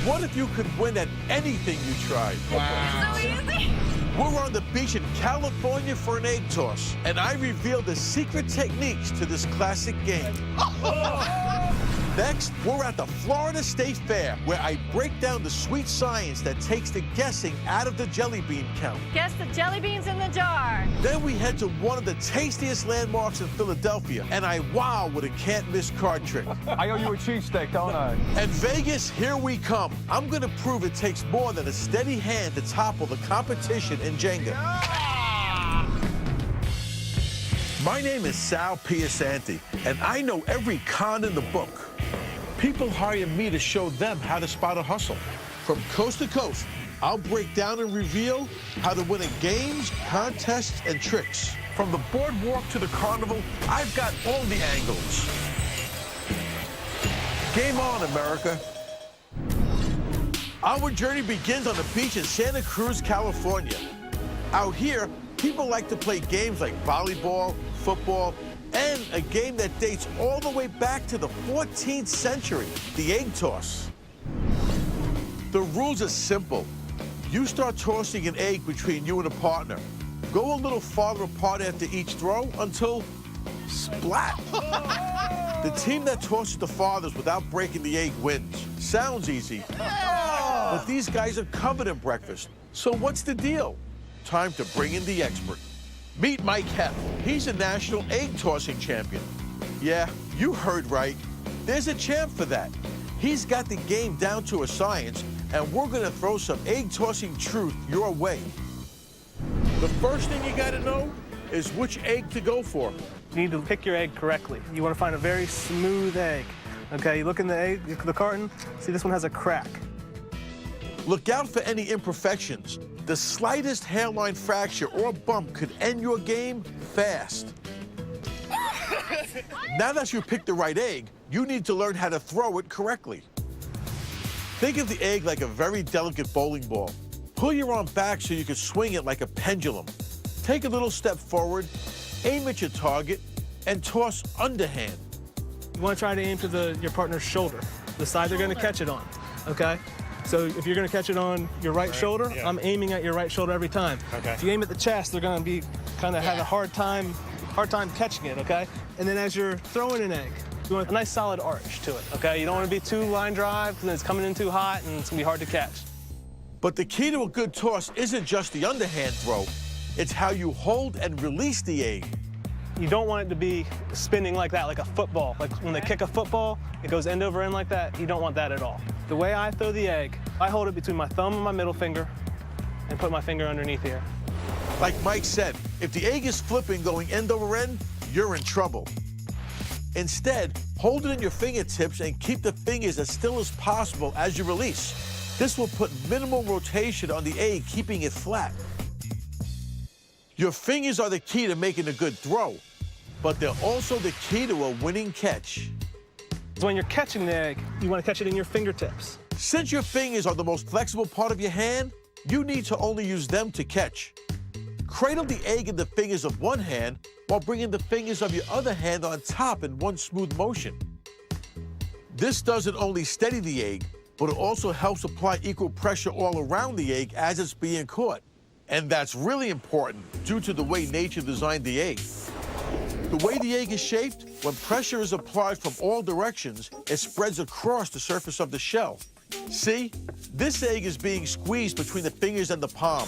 What if you could win at anything you tried? Wow. So easy. We're on the beach in California for an egg toss, and I revealed the secret techniques to this classic game. Next, we're at the Florida State Fair, where I break down the sweet science that takes the guessing out of the jelly bean count. Guess the jelly beans in the jar. Then we head to one of the tastiest landmarks in Philadelphia, and I wow with a can't-miss card trick. I owe you a cheesesteak, don't I? And Vegas, here we come. I'm gonna prove it takes more than a steady hand to topple the competition in Jenga. My name is Sal Piacente, and I know every con in the book. People hire me to show them how to spot a hustle. From coast to coast, I'll break down and reveal how to win at games, contests, and tricks. From the boardwalk to the carnival, I've got all the angles. Game on, America. Our journey begins on the beach in Santa Cruz, California. Out here, people like to play games like volleyball, football, and a game that dates all the way back to the 14th century, the egg toss. The rules are simple. You start tossing an egg between you and a partner. Go a little farther apart after each throw until splat. The team that tosses the farthest without breaking the egg wins. Sounds easy, but these guys are covered in breakfast. So what's the deal? Time to bring in the expert. Meet Mike Heff. He's a national egg tossing champion. Yeah, you heard right. There's a champ for that. He's got the game down to a science, and we're gonna throw some egg tossing truth your way. The first thing you gotta know is which egg to go for. You need to pick your egg correctly. You want to find a very smooth egg. Okay, you look in the egg, the carton, see this one has a crack. Look out for any imperfections. The slightest hairline fracture or bump could end your game fast. Now that you picked the right egg, you need to learn how to throw it correctly. Think of the egg like a very delicate bowling ball. Pull your arm back so you can swing it like a pendulum. Take a little step forward, aim at your target, and toss underhand. You want to try to aim to your partner's shoulder, the side they're going to catch it on, okay? So if you're going to catch it on your right shoulder, yeah. I'm aiming at your right shoulder every time. Okay. If you aim at the chest, they're going to be kind of have a hard time catching it, okay? And then as you're throwing an egg, you want a nice solid arch to it, okay? You don't want to be too line drive because it's coming in too hot and it's going to be hard to catch. But the key to a good toss isn't just the underhand throw. It's how you hold and release the egg. You don't want it to be spinning like that, like a football. Like when they kick a football, it goes end over end like that. You don't want that at all. The way I throw the egg, I hold it between my thumb and my middle finger and put my finger underneath here. Like Mike said, if the egg is flipping going end over end, you're in trouble. Instead, hold it in your fingertips and keep the fingers as still as possible as you release. This will put minimal rotation on the egg, keeping it flat. Your fingers are the key to making a good throw, but they're also the key to a winning catch. So when you're catching the egg, you want to catch it in your fingertips. Since your fingers are the most flexible part of your hand, you need to only use them to catch. Cradle the egg in the fingers of one hand while bringing the fingers of your other hand on top in one smooth motion. This doesn't only steady the egg, but it also helps apply equal pressure all around the egg as it's being caught. And that's really important due to the way nature designed the egg. The way the egg is shaped, when pressure is applied from all directions, it spreads across the surface of the shell. See? This egg is being squeezed between the fingers and the palm.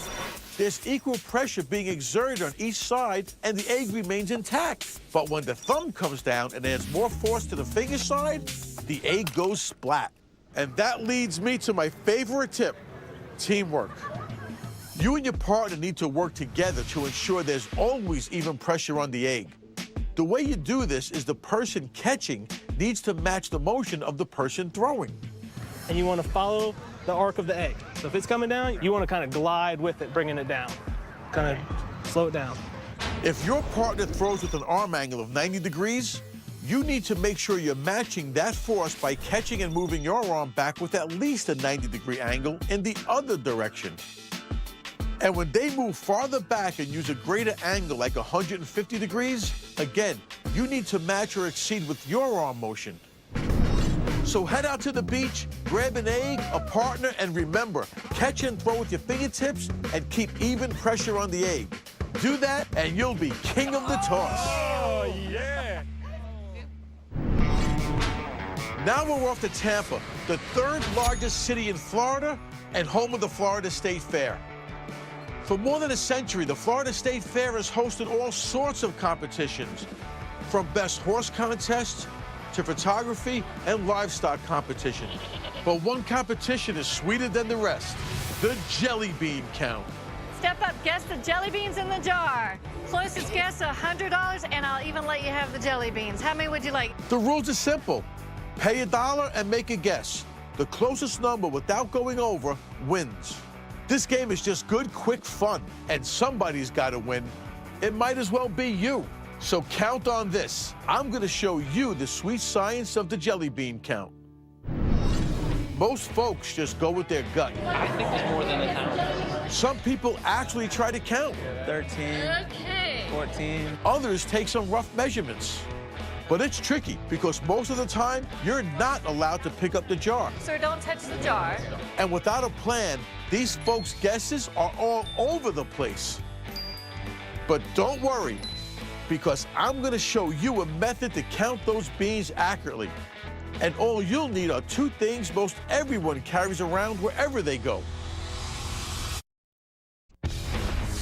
There's equal pressure being exerted on each side, and the egg remains intact. But when the thumb comes down and adds more force to the finger side, the egg goes splat. And that leads me to my favorite tip, teamwork. You and your partner need to work together to ensure there's always even pressure on the egg. The way you do this is the person catching needs to match the motion of the person throwing. And you want to follow the arc of the egg. So if it's coming down, you want to kind of glide with it, bringing it down. Kind of slow it down. If your partner throws with an arm angle of 90 degrees, you need to make sure you're matching that force by catching and moving your arm back with at least a 90-degree angle in the other direction. And when they move farther back and use a greater angle, like 150 degrees, again, you need to match or exceed with your arm motion. So head out to the beach, grab an egg, a partner, and remember, catch and throw with your fingertips and keep even pressure on the egg. Do that, and you'll be king of the toss. Oh, yeah. Now we're off to Tampa, the third largest city in Florida and home of the Florida State Fair. For more than a century, the Florida State Fair has hosted all sorts of competitions, from best horse contests to photography and livestock competition. But one competition is sweeter than the rest, the jelly bean count. Step up, guess the jelly beans in the jar. Closest guess, $100, and I'll even let you have the jelly beans. How many would you like? The rules are simple. Pay $1 and make a guess. The closest number without going over wins. This game is just good, quick fun, and somebody's got to win. It might as well be you. So count on this. I'm going to show you the sweet science of the jelly bean count. Most folks just go with their gut. I think there's more than a count. Some people actually try to count. 13, 14. Others take some rough measurements. But it's tricky because most of the time, you're not allowed to pick up the jar. Sir, don't touch the jar. And without a plan, these folks' guesses are all over the place. But don't worry, because I'm going to show you a method to count those beans accurately. And all you'll need are two things most everyone carries around wherever they go.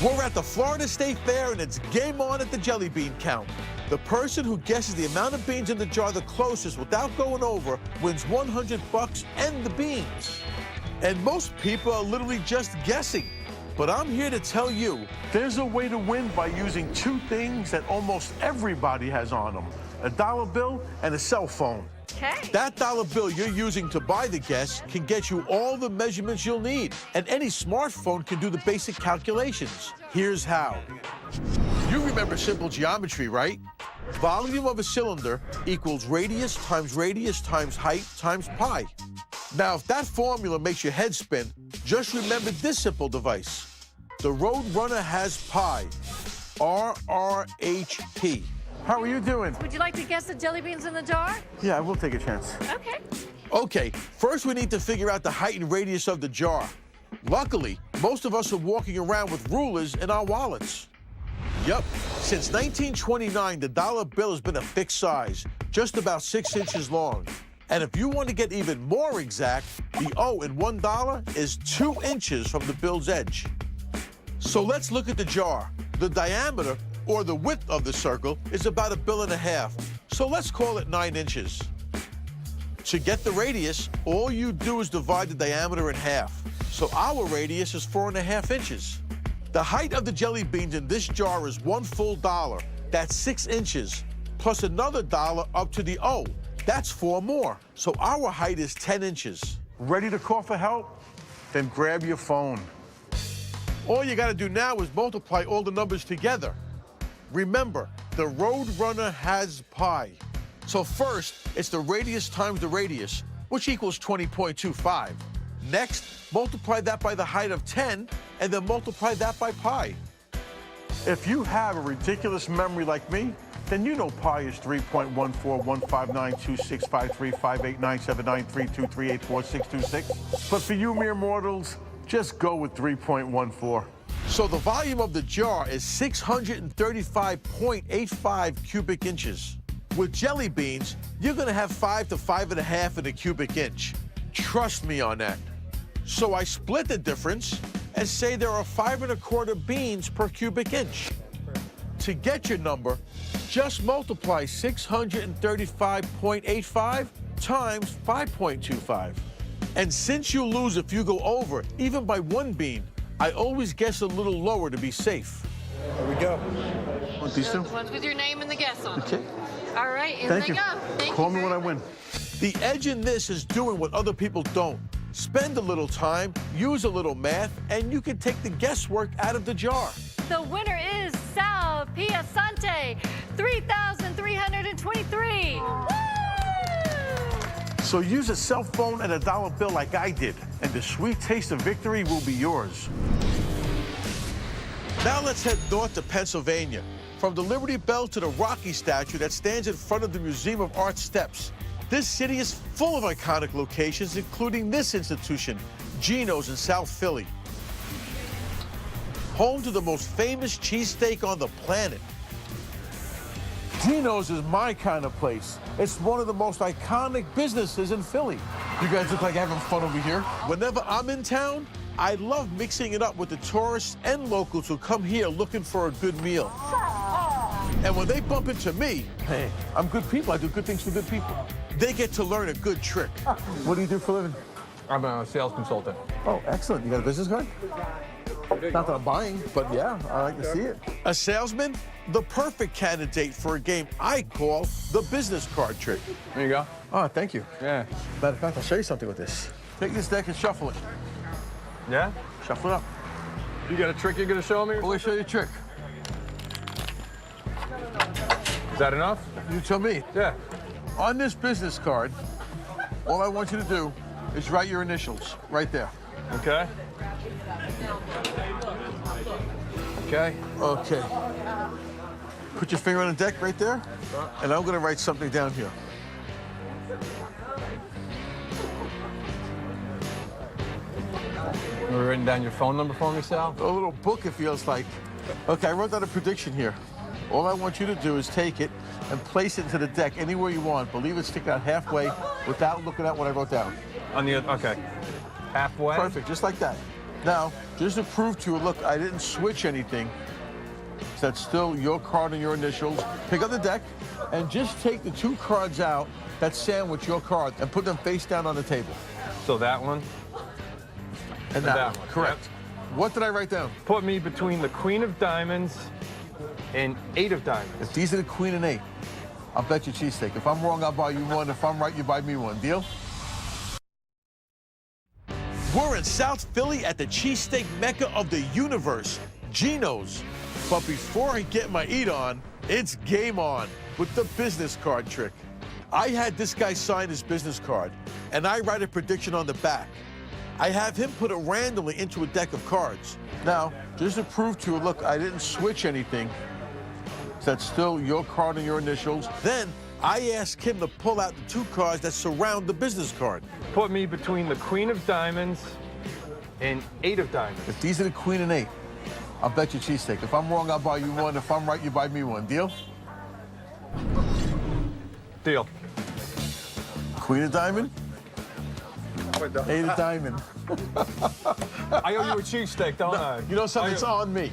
We're at the Florida State Fair, and it's game on at the jelly bean count. The person who guesses the amount of beans in the jar the closest without going over wins $100 and the beans. And most people are literally just guessing. But I'm here to tell you, there's a way to win by using two things that almost everybody has on them, a dollar bill and a cell phone. Okay. That dollar bill you're using to buy the guess can get you all the measurements you'll need, and any smartphone can do the basic calculations. Here's how. You remember simple geometry, right? Volume of a cylinder equals radius times height times pi. Now, if that formula makes your head spin, just remember this simple device. The Roadrunner has pi, RRHP. How are you doing? Would you like to guess the jelly beans in the jar? Yeah, I will take a chance. Okay. Okay, first we need to figure out the height and radius of the jar. Luckily, most of us are walking around with rulers in our wallets. Yup, since 1929, the dollar bill has been a fixed size, just about 6 inches long. And if you want to get even more exact, the O in $1 is 2 inches from the bill's edge. So let's look at the jar. The diameter, or the width of the circle, is about 1.5 billion. So let's call it 9 inches. To get the radius, all you do is divide the diameter in half. So our radius is 4.5 inches. The height of the jelly beans in this jar is $1 full. That's 6 inches, plus another $1 up to the O. That's 4 more. So our height is 10 inches. Ready to call for help? Then grab your phone. All you gotta do now is multiply all the numbers together. Remember, the Roadrunner has pi. So first, it's the radius times the radius, which equals 20.25. Next, multiply that by the height of 10, and then multiply that by pi. If you have a ridiculous memory like me, then you know pi is 3.1415926535897932384626. But for you mere mortals, just go with 3.14. So the volume of the jar is 635.85 cubic inches. With jelly beans, you're gonna have 5 to 5.5 in a cubic inch. Trust me on that. So I split the difference and say there are 5.25 beans per cubic inch. To get your number, just multiply 635.85 times 5.25. And since you lose if you go over, even by 1 bean, I always guess a little lower to be safe. Here we go. Want these two? Ones with your name and the guess on Okay. them. All right, in Thank they you. go. Thank Call you me when I very win. The edge in this is doing what other people don't. Spend a little time, use a little math, and you can take the guesswork out of the jar. The winner is Sal Piacente, 3,323. Woo! So use a cell phone and a dollar bill like I did, and the sweet taste of victory will be yours. Now let's head north to Pennsylvania. From the Liberty Bell to the Rocky statue that stands in front of the Museum of Art steps. This city is full of iconic locations, including this institution, Geno's in South Philly. Home to the most famous cheesesteak on the planet. Geno's is my kind of place. It's one of the most iconic businesses in Philly. You guys look like having fun over here. Whenever I'm in town, I love mixing it up with the tourists and locals who come here looking for a good meal. And when they bump into me, Hey, I'm good people. I do good things for good people. they get to learn a good trick. What do you do for a living? I'm a sales consultant. Oh, excellent. You got a business card? Not that I'm buying, but yeah, I like to see it. A salesman, the perfect candidate for a game I call the business card trick. There you go. Oh, thank you. Yeah. Matter of fact, I'll show you something with this. Take this deck and shuffle it. Yeah? Shuffle it up. You got a trick you're gonna show me? Let me show you a trick. Is that enough? You tell me. Yeah. On this business card, all I want you to do is write your initials right there. Okay. Okay? Okay. Put your finger on the deck right there, and I'm gonna write something down here. You written down your phone number for me, Sal? A little book, it feels like. Okay, I wrote down a prediction here. All I want you to do is take it and place it into the deck anywhere you want, but leave it stick out halfway without looking at what I wrote down. On the okay. Halfway? Perfect, just like that. Now, just to prove to you, look, I didn't switch anything. So that's still your card and your initials. Pick up the deck and just take the two cards out that sandwich your card and put them face down on the table. So that one? And that one. Correct. What did I write down? Put me between the Queen of Diamonds and 8 of Diamonds. If these are the Queen and 8, I'll bet you cheesesteak. If I'm wrong, I'll buy you one. If I'm right, you buy me one. Deal? We're in South Philly at the cheesesteak mecca of the universe, Geno's. But before I get my eat on, it's game on with the business card trick. I had this guy sign his business card, and I write a prediction on the back. I have him put it randomly into a deck of cards. Now, just to prove to you, look, I didn't switch anything. So that's still your card and your initials. Then I ask him to pull out the two cards that surround the business card. Put me between the Queen of Diamonds and 8 of Diamonds. If these are the Queen and 8, I'll bet you cheesesteak. If I'm wrong, I'll buy you one. If I'm right, you buy me one. Deal? Deal. Queen of Diamond, 8 of Diamond. I owe you a cheesesteak, don't I? You know something? It's on me.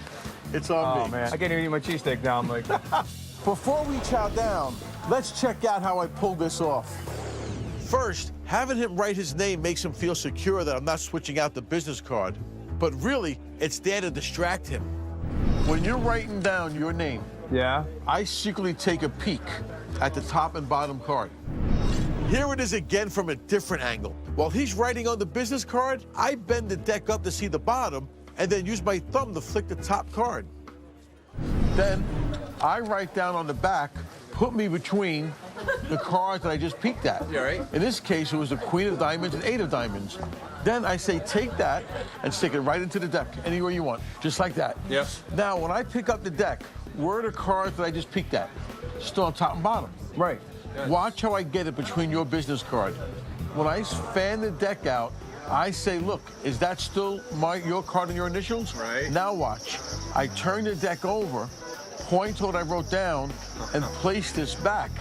It's on Oh, me. man. I can't even eat my cheesesteak now. I'm like, Before we chow down, let's check out how I pulled this off. First, having him write his name makes him feel secure that I'm not switching out the business card. But really, it's there to distract him. When you're writing down your name, yeah? I secretly take a peek at the top and bottom card. Here it is again from a different angle. While he's writing on the business card, I bend the deck up to see the bottom and then use my thumb to flick the top card. Then I write down on the back, put me between the cards that I just peeked at. Yeah, right. In this case, it was the Queen of Diamonds and 8 of Diamonds. Then I say, take that and stick it right into the deck, anywhere you want, just like that. Yep. Now, when I pick up the deck, where are the cards that I just peeked at? Still on top and bottom. Right. Watch how I get it between your business card. When I fan the deck out, I say, look, is that still your card and your initials? Right. Now watch. I turn the deck over, point to what I wrote down, and place this back.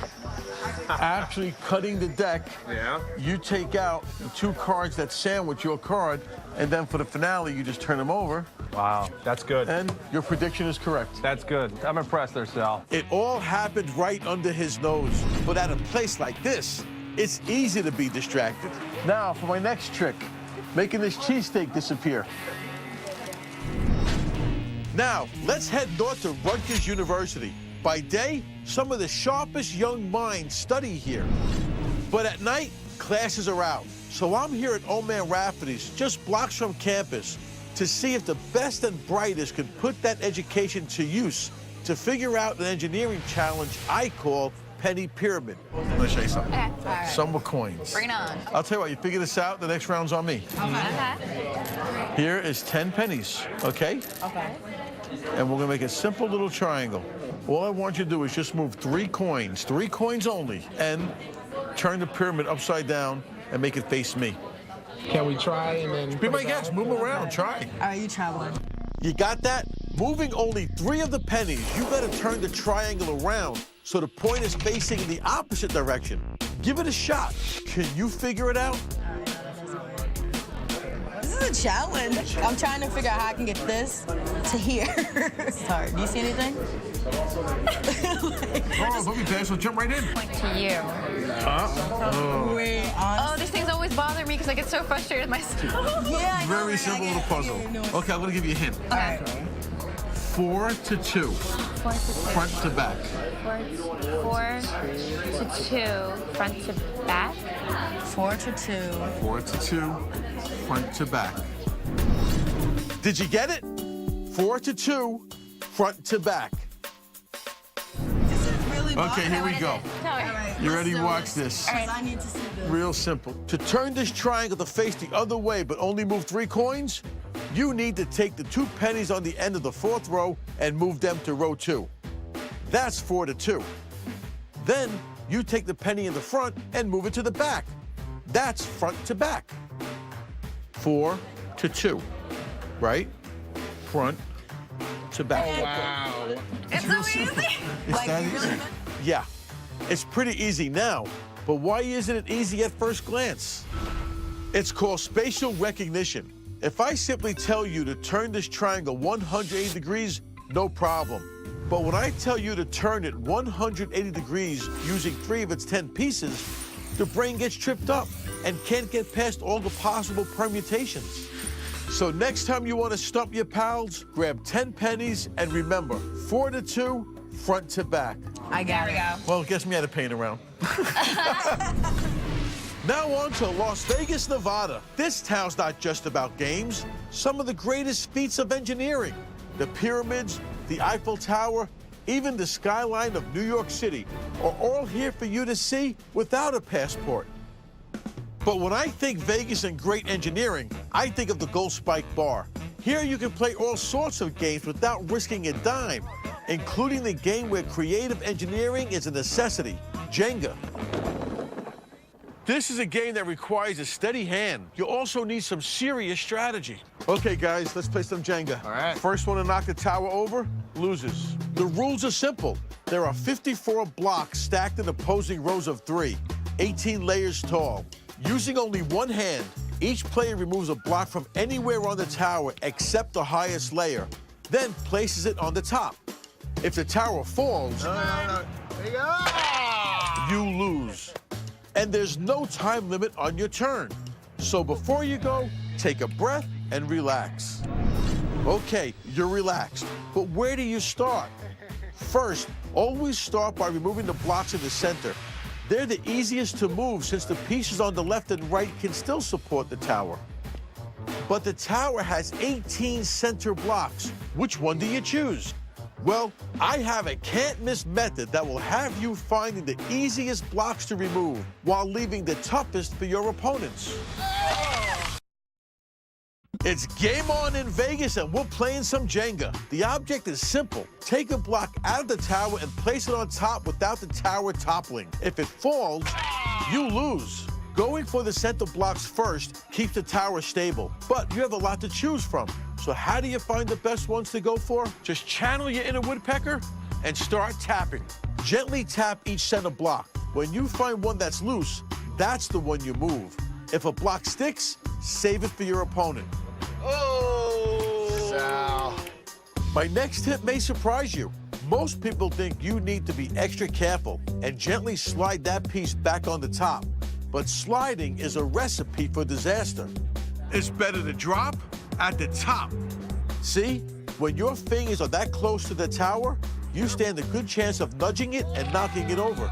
Actually cutting the deck, Yeah. you take out the two cards that sandwich your card, and then for the finale, you just turn them over, Wow, that's good. and your prediction is correct. That's good. I'm impressed there, Sal. It all happened right under his nose. But at a place like this, it's easy to be distracted. Now, for my next trick, making this cheesesteak disappear. Now, let's head north to Rutgers University. By day, some of the sharpest young minds study here. But at night, classes are out. So I'm here at Oman Rafferty's, just blocks from campus, to see if the best and brightest can put that education to use to figure out an engineering challenge I call Penny Pyramid. Let me show you something. Okay, all right. Some with coins. Bring it on. I'll tell you what, you figure this out, the next round's on me. Okay. Here is 10 pennies, okay? Okay. And we're gonna make a simple little triangle. All I want you to do is just move 3 coins only, and turn the pyramid upside down and make it face me. Can we try and then... Be my guest. Move around. Try. All right, you try one. You got that? Moving only 3 of the pennies, you gotta turn the triangle around so the point is facing in the opposite direction. Give it a shot. Can you figure it out? This is a challenge. I'm trying to figure out how I can get this to here. Sorry, do you see anything? Oh, let me pass. I'll jump right in. Point to you. Wait, Oh, these things always bother me because I get so frustrated with myself. yeah, I know, Very right? simple I little get it. puzzle. Yeah, no, it's- Okay, I'm gonna give you a hint. Okay. 4 to 2, 4 to 2. front to back. 4 to 2, front to back. 4 to 2. 4 to 2, front to back. Did you get it? 4 to 2, front to back. This is really Okay, here we go. You ready? Watch this. I need to see this. Real simple. To turn this triangle to face the other way but only move 3 coins, you need to take the 2 pennies on the end of the 4th row and move them to row 2. That's 4 to 2. Then you take the penny in the front and move it to the back. That's front to back. 4 to 2, right? Front to back. Wow. It's so easy. It's that easy. Yeah, it's pretty easy now, but why isn't it easy at first glance? It's called spatial recognition. If I simply tell you to turn this triangle 180 degrees, no problem. But when I tell you to turn it 180 degrees using 3 of its 10 pieces, the brain gets tripped up and can't get past all the possible permutations. So next time you want to stump your pals, grab 10 pennies and remember, 4 to 2, front to back. I got it. Well, guess me how to paint around. Now on to Las Vegas, Nevada. This town's not just about games. Some of the greatest feats of engineering, the pyramids, the Eiffel Tower, even the skyline of New York City, are all here for you to see without a passport. But when I think Vegas and great engineering, I think of the Gold Spike Bar. Here you can play all sorts of games without risking a dime, including the game where creative engineering is a necessity, Jenga. This is a game that requires a steady hand. You also need some serious strategy. Okay, guys, let's play some Jenga. All right. First one to knock the tower over loses. The rules are simple. There are 54 blocks stacked in opposing rows of 3, 18 layers tall. Using only one hand, each player removes a block from anywhere on the tower except the highest layer, then places it on the top. If the tower falls, you lose. And there's no time limit on your turn. So before you go, take a breath and relax. Okay, you're relaxed, but where do you start? First, always start by removing the blocks in the center. They're the easiest to move since the pieces on the left and right can still support the tower. But the tower has 18 center blocks. Which one do you choose? Well, I have a can't-miss method that will have you finding the easiest blocks to remove while leaving the toughest for your opponents. It's game on in Vegas, and we're playing some Jenga. The object is simple. Take a block out of the tower and place it on top without the tower toppling. If it falls, you lose. Going for the center blocks first keeps the tower stable, but you have a lot to choose from. So how do you find the best ones to go for? Just channel your inner woodpecker and start tapping. Gently tap each center block. When you find one that's loose, that's the one you move. If a block sticks, save it for your opponent. Oh! Sal. My next tip may surprise you. Most people think you need to be extra careful and gently slide that piece back on the top. But sliding is a recipe for disaster. It's better to drop at the top. See, when your fingers are that close to the tower, you stand a good chance of nudging it and knocking it over.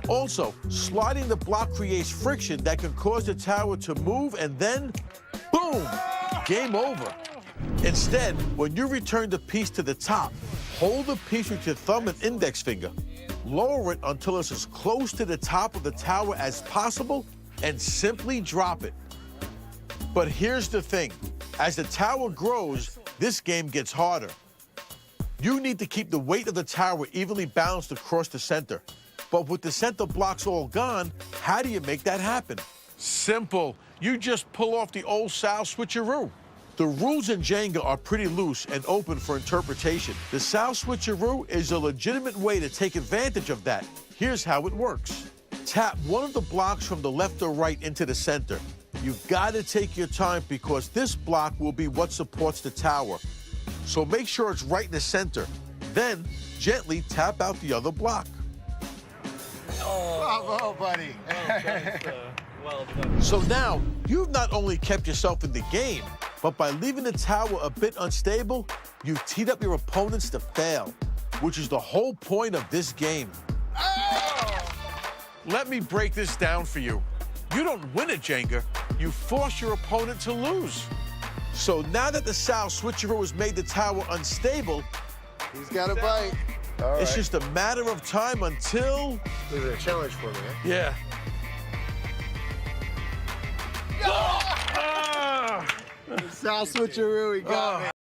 Also, sliding the block creates friction that can cause the tower to move and then, boom, game over. Instead, when you return the piece to the top, hold the piece with your thumb and index finger. Lower it until it's as close to the top of the tower as possible and simply drop it. But here's the thing. As the tower grows, this game gets harder. You need to keep the weight of the tower evenly balanced across the center. But with the center blocks all gone, How do you make that happen? Simple. You just pull off the old Sal switcheroo. The rules in Jenga are pretty loose and open for interpretation. The Sal switcheroo is a legitimate way to take advantage of that. Here's how it works. Tap one of the blocks from the left or right into the center. You've got to take your time because this block will be what supports the tower. So make sure it's right in the center. Then gently tap out the other block. Bravo, buddy. Well done. So now, you've not only kept yourself in the game, but by leaving the tower a bit unstable, you've teed up your opponents to fail, which is the whole point of this game. Let me break this down for you. You don't win at Jenga, you force your opponent to lose. So now that the Sal switcheroo has made the tower unstable, He's got a bite. All right. it's just a matter of time until... This is a challenge for me, eh? Yeah. Sal switcheroo, he got me.